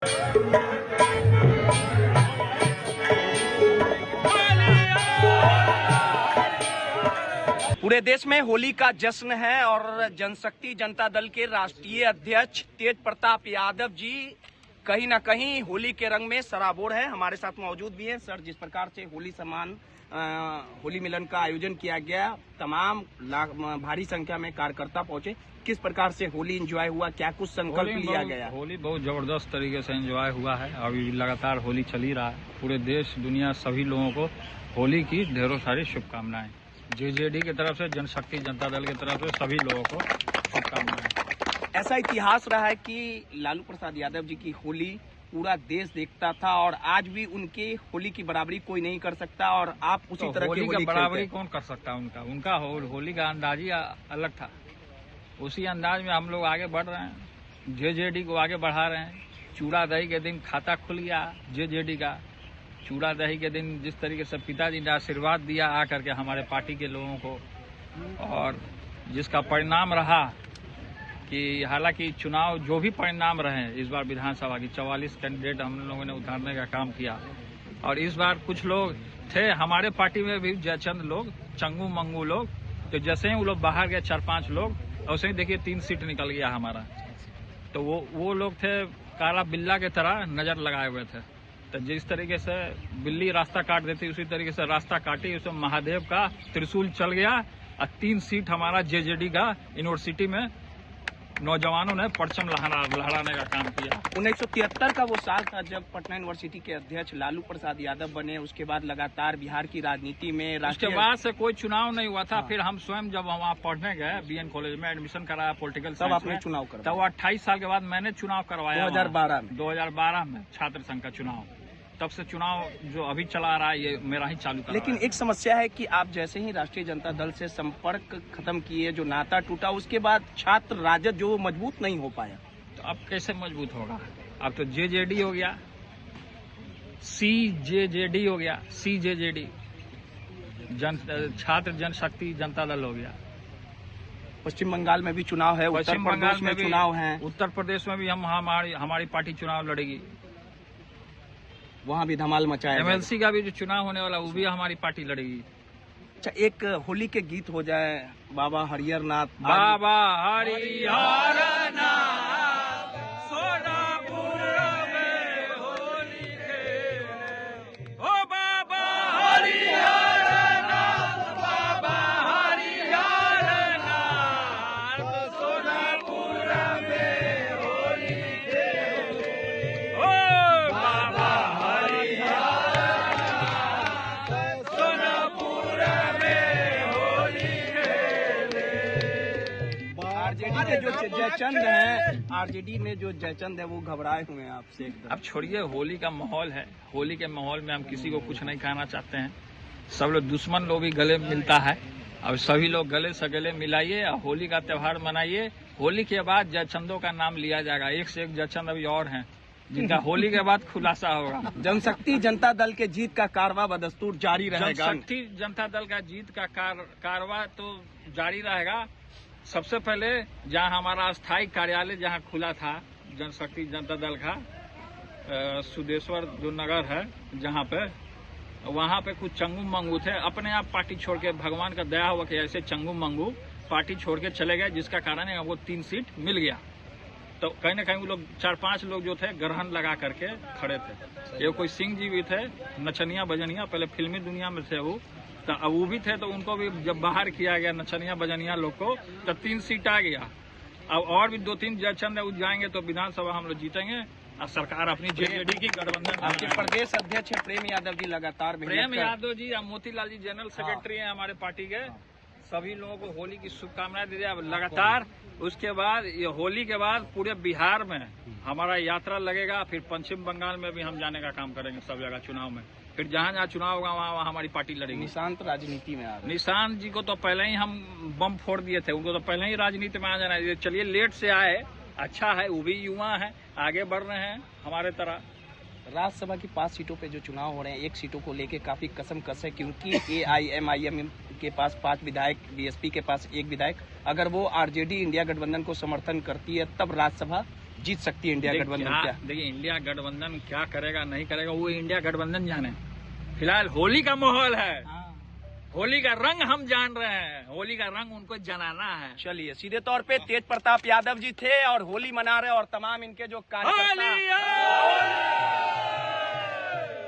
पूरे देश में होली का जश्न है और जनशक्ति जनता दल के राष्ट्रीय अध्यक्ष तेज प्रताप यादव जी कहीं ना कहीं होली के रंग में सराबोर है। हमारे साथ मौजूद भी है। सर, जिस प्रकार से होली सम्मान होली मिलन का आयोजन किया गया, तमाम भारी संख्या में कार्यकर्ता पहुंचे, किस प्रकार से होली एंजॉय हुआ, क्या कुछ संकल्प लिया गया? होली बहुत जबरदस्त तरीके से एंजॉय हुआ है। अभी लगातार होली चल ही रहा है। पूरे देश दुनिया सभी लोगों को होली की ढेरों सारी शुभकामनाएं। जेजेडी की तरफ से, जनशक्ति जनता दल की तरफ से सभी लोगों को शुभकामनाएं। ऐसा इतिहास रहा है कि लालू प्रसाद यादव जी की होली पूरा देश देखता था और आज भी उनके होली की बराबरी कोई नहीं कर सकता और आप उसी तरह की होली बराबरी कौन कर सकता है? उनका होली का अंदाज ही अलग था। उसी अंदाज में हम लोग आगे बढ़ रहे हैं, जेजेडी को आगे बढ़ा रहे हैं। चूड़ा दही के दिन खाता खुल गया जेजेडी का। चूड़ा दही के दिन जिस तरीके से पिताजी ने आशीर्वाद दिया आकर के हमारे पार्टी के लोगों को, और जिसका परिणाम रहा कि हालांकि चुनाव जो भी परिणाम रहे इस बार विधानसभा की 44 कैंडिडेट हम लोगों ने उतारने का काम किया। और इस बार कुछ लोग थे हमारे पार्टी में भी, जयचंद लोग, चंगू मंगू लोग, तो जैसे ही वो लोग बाहर गए 4-5 लोग, वैसे ही देखिए 3 सीट निकल गया हमारा। तो वो लोग थे काला बिल्ला की तरह नजर लगाए हुए थे। तो जिस तरीके से बिल्ली रास्ता काट देती उसी तरीके से रास्ता काटी, उसमें महादेव का त्रिशूल चल गया और 3 सीट हमारा जेजेडी का यूनिवर्सिटी में नौजवानों ने परचम लहराने का काम किया। 1973 का वो साल था जब पटना यूनिवर्सिटी के अध्यक्ष लालू प्रसाद यादव बने। उसके बाद लगातार बिहार की राजनीति में उसके बाद से कोई चुनाव नहीं हुआ था। फिर हम स्वयं जब वहाँ पढ़ने गए, बीएन कॉलेज में एडमिशन कराया पॉलिटिकल तब आपने चुनाव करवाया। तब 28 साल के बाद मैंने चुनाव करवाया 2012 में छात्र संघ का चुनाव। तब से चुनाव जो अभी चला रहा है ये मेरा ही चालू कर। लेकिन एक समस्या है कि आप जैसे ही राष्ट्रीय जनता दल से संपर्क खत्म किए, जो नाता टूटा, उसके बाद छात्र राजद जो मजबूत नहीं हो पाया। तो अब कैसे मजबूत होगा? अब तो जेजेडी हो गया, सीजेजेडी हो गया, सीजेजेडी छात्र जनशक्ति जनता दल हो गया। पश्चिम बंगाल में भी चुनाव है, उत्तर प्रदेश में चुनाव है। उत्तर प्रदेश में भी हमारी पार्टी चुनाव लड़ेगी, वहाँ भी धमाल मचाया। एमएलसी का भी जो चुनाव होने वाला वो भी हमारी पार्टी लड़ेगी। अच्छा, एक होली के गीत हो जाए, बाबा हरिहर नाथ। बाबा हरिहर नाथ सोनापुर में होली खेले, ओ बाबा हरिहर नाथ, बाबा हरिहर नाथ सोनापुर में होली खेले, ओ बाबा आरजेडी में जो जयचंद है वो घबराए हुए हैं आपसे एकदम। अब छोड़िए, होली का माहौल है। होली के माहौल में हम किसी को कुछ नहीं कहना चाहते हैं। सब लोग दुश्मन लोग भी गले मिलता है। अब सभी लोग गले से गले मिलाइए और होली का त्योहार मनाइए। होली के बाद जयचंदों का नाम लिया जाएगा। एक से एक जयचंद अभी और हैं जिनका होली के बाद खुलासा होगा। जनशक्ति जनता दल के जीत का कारवा बदस्तूर जारी रहेगा। जनशक्ति जनता दल का जीत का कारवा तो जारी रहेगा। सबसे पहले जहां हमारा स्थायी कार्यालय जहां खुला था जनशक्ति जनता दल का, सुदेश्वर जो नगर है जहां पे, वहां पे कुछ चंगू मंगू थे, अपने आप पार्टी छोड़ के, भगवान का दया हुआ कि ऐसे चंगू मंगू पार्टी छोड़ के चले गए, जिसका कारण है वो 3 सीट मिल गया। तो कहीं ना कहीं वो लोग 4-5 लोग जो थे ग्रहण लगा करके खड़े थे। ये कोई सिंह जी भी थे, नचनिया बजनिया, पहले फिल्मी दुनिया में थे वो, तो अब वो भी थे। तो उनको भी जब बाहर किया गया नचनिया बजनिया लोग को, तो 3 सीट आ गया। अब और भी 2-3 जयचंद जाएंगे तो विधानसभा हम लोग जीतेंगे और सरकार अपनी जेजेडी की गठबंधन। आपके प्रदेश अध्यक्ष है प्रेम यादव जी, लगातार प्रेम यादव जी और मोतीलाल जी जनरल सेक्रेटरी हैं हमारे पार्टी के। सभी लोगों को होली की शुभकामनाएं दे दिया लगातार। उसके बाद ये होली के बाद पूरे बिहार में हमारा यात्रा लगेगा। फिर पश्चिम बंगाल में भी हम जाने का काम करेंगे सब जगह चुनाव में। फिर जहाँ जहाँ चुनाव होगा वहाँ हमारी पार्टी लड़ेगी। निशांत राजनीति में आ रहे हैं। निशांत जी को तो पहले ही हम बम फोड़ दिए थे, उनको तो पहले ही राजनीति में आ जाना है। चलिए लेट से आए, अच्छा है, वो भी युवा है, आगे बढ़ रहे हैं हमारे तरह। राज्यसभा की 5 सीटों पे जो चुनाव हो रहे हैं, 1 सीटों को लेके काफी कसमकस है, क्योंकि AIMIM के पास 5 विधायक, बीएसपी के पास 1 विधायक। अगर वो आरजेडी इंडिया गठबंधन को समर्थन करती है तब राज्यसभा जीत सकती है इंडिया गठबंधन क्या? देखिए, इंडिया गठबंधन क्या करेगा नहीं करेगा वो इंडिया गठबंधन जाने। फिलहाल होली का माहौल है, होली का रंग हम जान रहे हैं, होली का रंग उनको जनाना है। चलिए, सीधे तौर पे तेज प्रताप यादव जी थे और होली मना रहे और तमाम इनके जो कार्यकर्ता